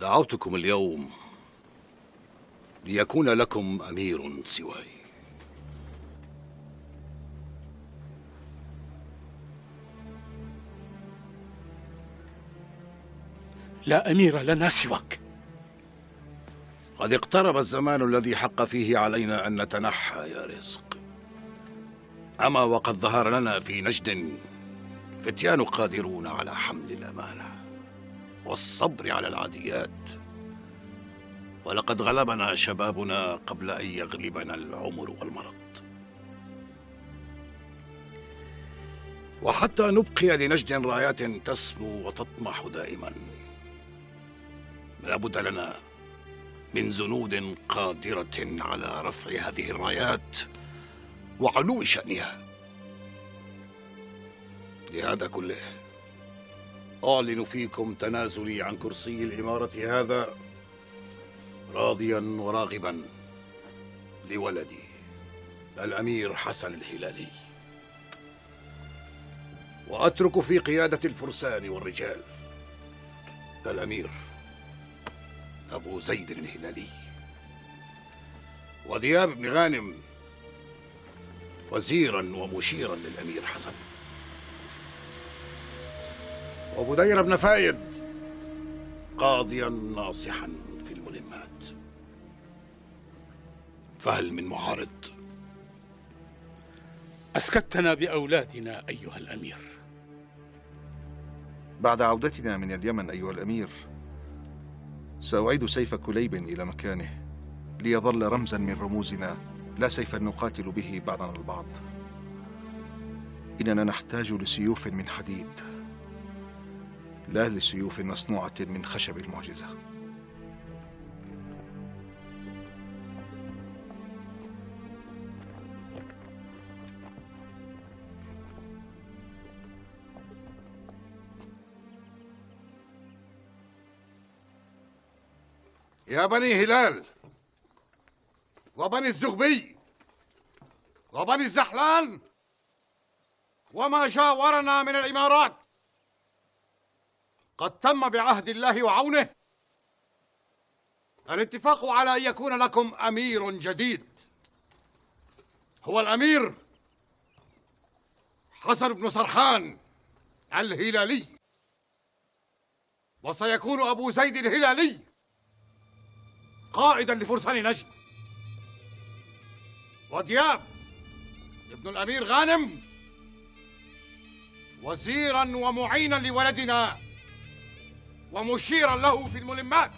دعوتكم اليوم ليكون لكم أمير سواي. لا أمير لنا سواك. قد اقترب الزمان الذي حق فيه علينا أن نتنحى يا رزق. أما وقد ظهر لنا في نجد فتيان قادرون على حمل الأمانة والصبر على العاديات، ولقد غلبنا شبابنا قبل أن يغلبنا العمر والمرض. وحتى نبقي لنجد رايات تسمو وتطمح دائما، لابد لنا من جنود قادرة على رفع هذه الرايات وعلو شأنها. لهذا كله أعلن فيكم تنازلي عن كرسي الإمارة هذا، راضيا وراغبا لولدي الأمير حسن الهلالي، وأترك في قيادة الفرسان والرجال الأمير أبو زيد الهلالي، ودياب بن غانم وزيرا ومشيرا للأمير حسن، وبدير بن فايد قاضيا ناصحا في الملمات. فهل من معارض؟ أسكتنا بأولادنا أيها الأمير. بعد عودتنا من اليمن أيها الأمير، سأعيد سيف كليب إلى مكانه ليظل رمزا من رموزنا، لا سيفا نقاتل به بعضنا البعض. إننا نحتاج لسيوف من حديد، لا لسيوف مصنوعة من خشب المعجزة. يا بني هلال وبني الزغبي وبني الزحلان وما جاورنا من الإمارات، قد تم بعهد الله وعونه الاتفاق على أن يكون لكم أمير جديد، هو الأمير حسن بن سرحان الهلالي، وسيكون أبو زيد الهلالي قائدا لفرسان نجد، ودياب ابن الأمير غانم وزيرا ومعينا لولدنا ومشيرا له في الملمات.